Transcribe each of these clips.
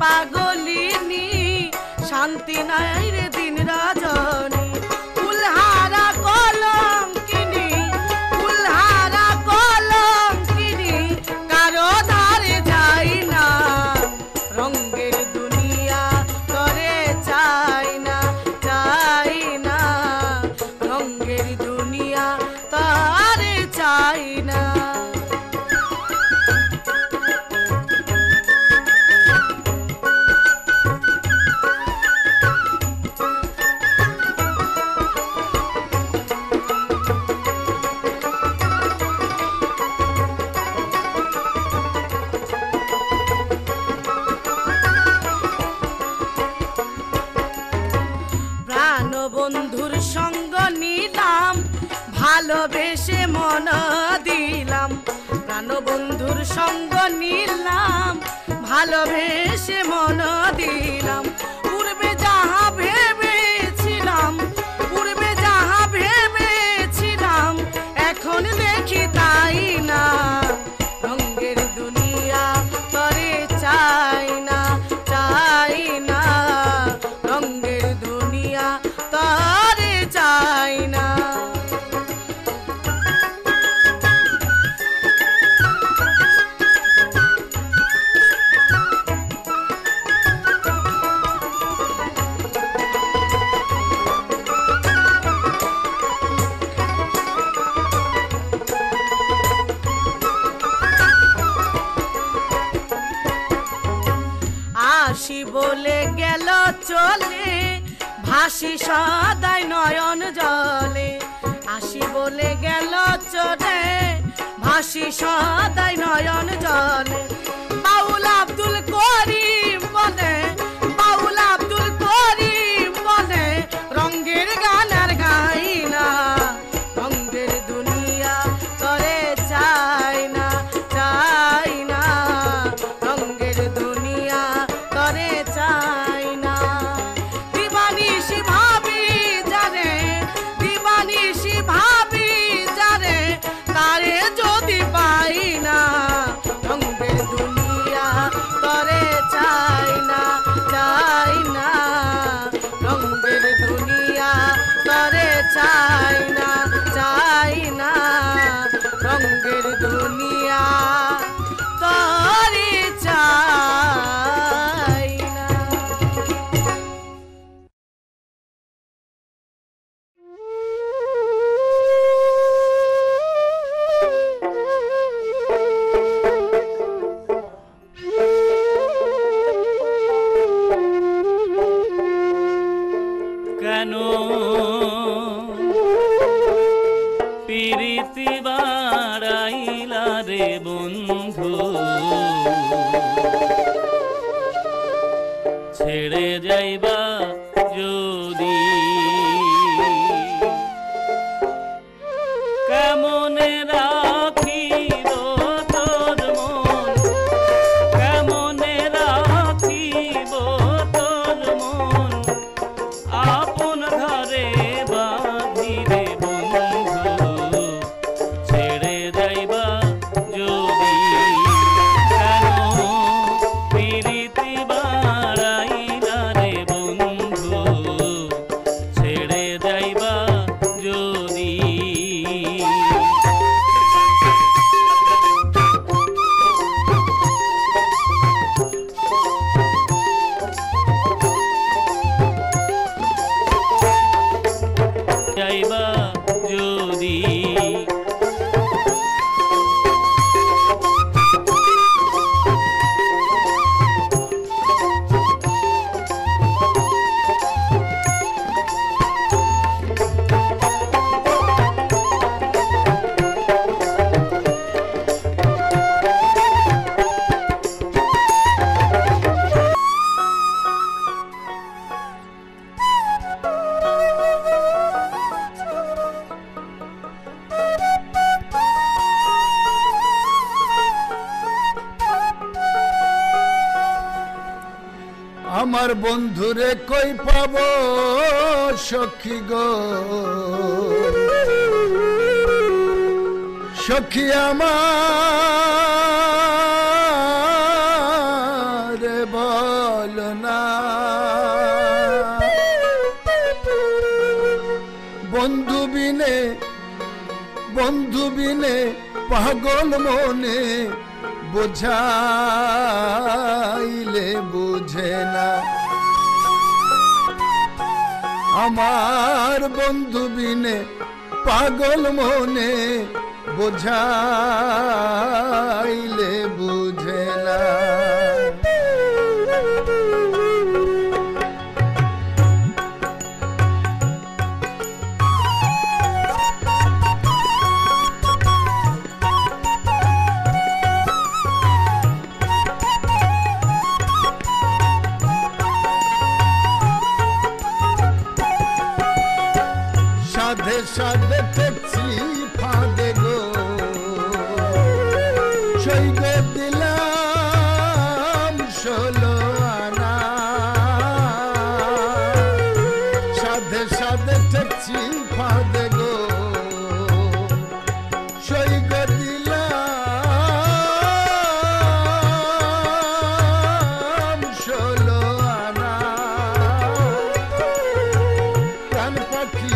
পাগলিনী শান্তি নাই রে দিন রজনী ফুলহারা কলঙ্কিনী ফুলহারা কলঙ্কিনী কারো ধারে যাই না রঙের দুনিয়া করে চাই না রঙের দুনিয়া তারে চাই না। বন্ধুর সঙ্গ নিলাম ভালোবেসে মন দিলাম প্রাণ বন্ধুর সঙ্গ নিলাম ভালোবেসে মন দিলাম পূর্বে যাহা ভেবেছিলাম এখন দেখি তাই না রঙের দুনিয়া করে চাই না রঙের দুনিয়া তারে চাই না। আসি বলে গেল চলে ভাসি সদাই নয়ন জলে আসি বলে গেল চলে ভাসি সদাই নয়ন জলে বাউল আব্দুল করিম বলে রঙের গান আর গাই না রঙের দুনিয়া করে চাই না রঙের দুনিয়া করে চাই না। দিবানিশি ভাবি যারে তারে যদি পাই না রঙের দুনিয়া করে চাই না রঙের দুনিয়া করে চাই না রঙের দুনিয়া করে চাই না। কেন প্রীতি বাড়াইলা রে বন্ধু ছেড়ে যাইবা যদি কেমনে রাখিব তোর মন কেমনে রাখিব তোর মন আপন ঘরে বাঁধিরে বন্ধু ছেড়ে যাইবা যদি কেন প্রীতি বাড়াইলা রে বন্ধু ছেড়ে যাইবা যদি যাইবা যদি আমার বন্ধুরে কই পাব সখী গো সখী আমার বল বলো না বন্ধু বিনে পাগল মনে বোঝাইলে বুঝে না আমার বন্ধু বিনে পাগল মনে বোঝাইলে বুঝে না সাধে সাধে ঠেকছি ফাঁদে গো সৈগ দিলাম 16 আনা সাধে সাধে ঠেকছি ফাঁদে গো সৈগ দিলাম 16 আনা প্রাণ পাখি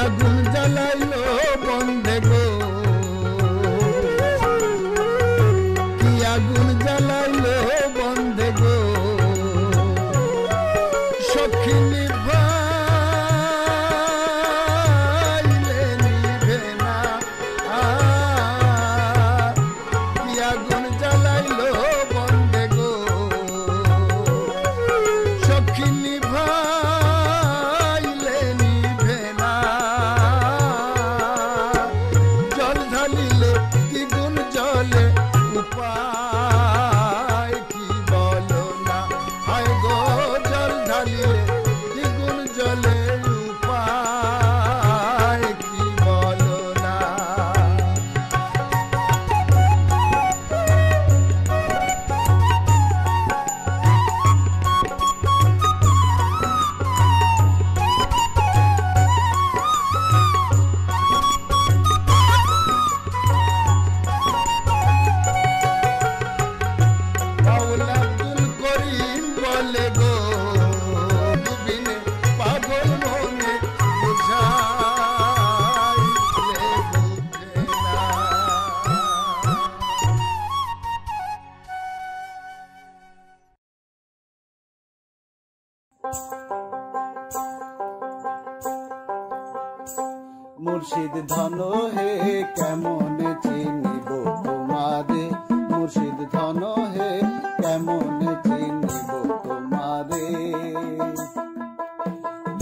আগুন জ্বালাইলো বন্ধে গো কি আগুন জ্বালাইলো বন্ধে গো সখী নিভাইলে নিভে না কি আগুন জ্বালাইলো বন্ধে গো সখী নিভাইলে নিভে না জল ঢালিলে দ্বিগুণ জলে উপায় কি বলো না হায় গো জল ঢালিলে দ্বিগুণ জলে উপায় কি বলো না আব্দুল করিম বলে গো বিনে পাগল মনে বোঝাইলে বুঝে না মুর্শিদ ধন হে কেমন চিনিব তোমারে মুর্শিদ ধন হে কেমন চিনিব তোমারে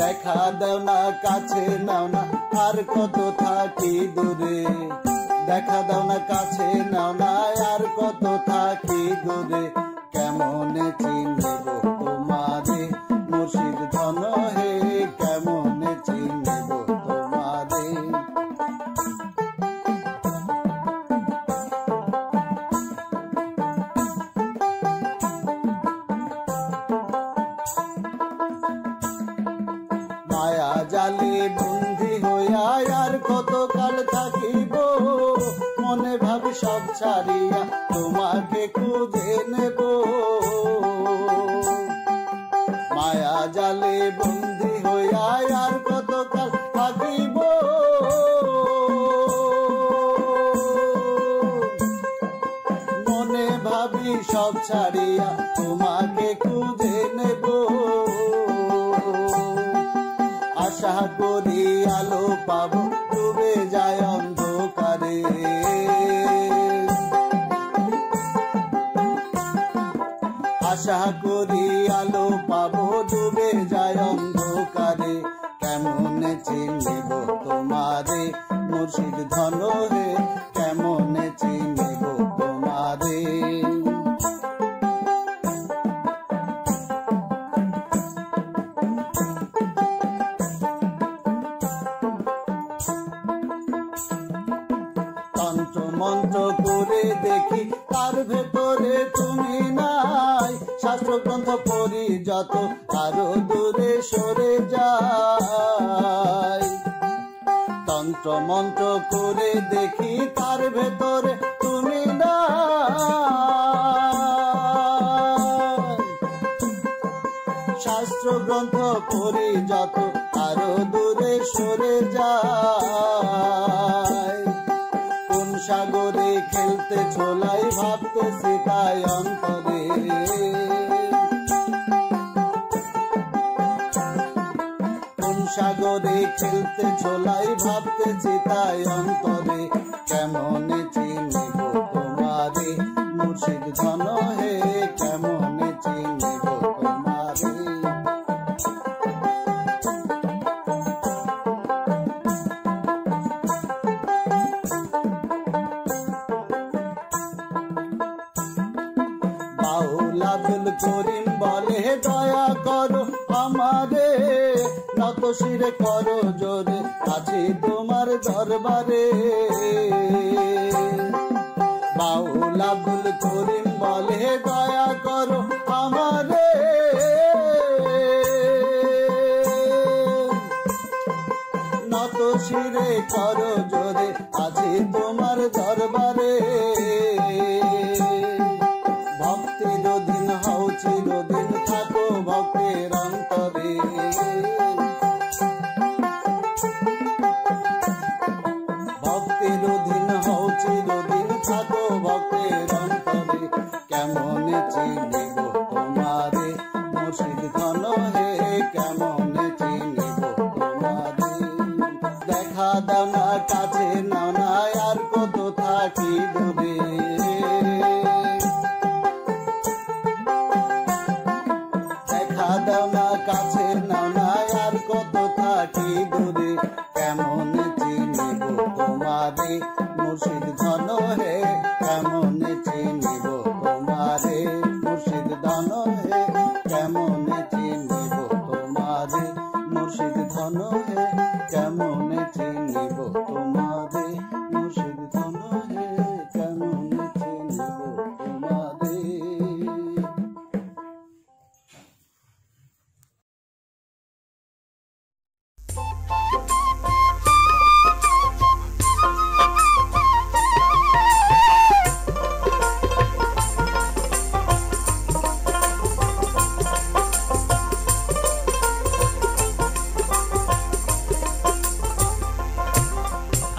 দেখা দাও না কাছে নাও না আর কত থাকি দূরে দেখা দাও না কাছে নাও না আর কত থাকি দূরে কেমন চিনিব তোমারে মুর্শিদ ধন হে কেমন চিনিব তোমারে মায়া জালে বন্দি হইয়া আর কত কাল থাকিব মনে ভাবি সব ছাড়িয়া তোমাকে খুঁজে নেব মায়া জালে বন্দি হইয়া আর কত কাল থাকিব মনে ভাবি সব ছাড়িয়া তোমাকে খুঁজে নেব আশা করি আলো পাবো ডুবে যায় অন্ধকারে আশা করি আলো পাবো ডুবে যায় অন্ধকারে কেমন চিনিব তোমারে মুর্শিদ ধন হে কেমন চিনিব তোমারে দেখি তার ভেতরে তুমি নাই, শাস্ত্রগ্রন্থ পড়ি যত আরো দূরে সরে যায়। তন্ত্র মন্ত্র করে দেখি তার ভেতরে তুমি নাই, শাস্ত্র গ্রন্থ পড়ি যত আরো দূরে সরে যায়। কোন সাগরে খেলতে ছোলাই ভাবতেছি তাই অন্তরে, কোন সাগরে খেলতে ছোলাই ভাবতেছি তাই অন্তরে। কেমনে চিনিব তোমারে মুর্শিদ ধন হে, কেমনে চিনিব তোমারে। বাউল আব্দুল করিম বলে দয়া করো আমারে, নত শিরে করো জোরে আছি তোমার দরবারে। বাউল আব্দুল করিম বলে দয়া করো আমারে, নত শিরে করো জোরে আছি তোমার দরবারে। ভক্তির দিন হও চিরদিন থাকো ভক্তের অন্তরে, ভক্তির দিন হও চিরদিন থাকো ভক্তের অন্তরে। কেমনে চিনিব তোমারে মুর্শিদ ধন হে, কেমনে চিনিব তোমারে। দেখা দাও না কাছে নাও না আর কত থাকি দূরে, দেখা দাও না কাছে নাও না আর কত থাকি দূরে। কেমনে চিনিব তোমারে মুর্শিদ ধন হে, কেমনে চিনিব তোমারে মুর্শিদ ধন হে, কেমনে চিনিব তোমারে মুর্শিদ ধন হে, কেমনে চিনিব তোমারে মুর্শিদ ধন হে, কেমনে চিনিব তোমারে।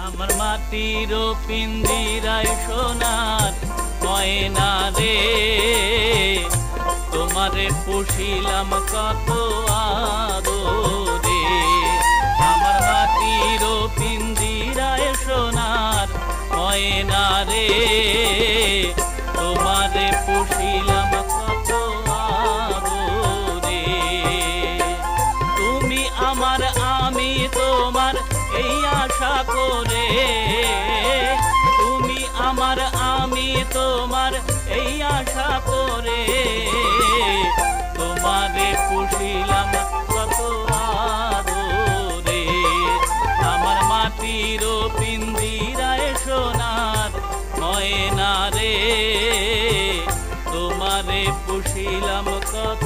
আমার মাটির পিঞ্জিরায় সোনার ময়না রে, তোমারে পুষিলাম কত আদরে। আমার মাটির পিঞ্জিরায় সোনার ময়না রে, তোমারে পুষিলাম কত আদরে। তুমি আমার আমি তোমার এই আশা করে, তুমি আমার আমি তোমার এই আশা করে। তোমারে পুষিলাম কত আদরে। আমার মাটির পিঞ্জিরায় সোনার ময়না রে, তোমারে পুষিলাম কত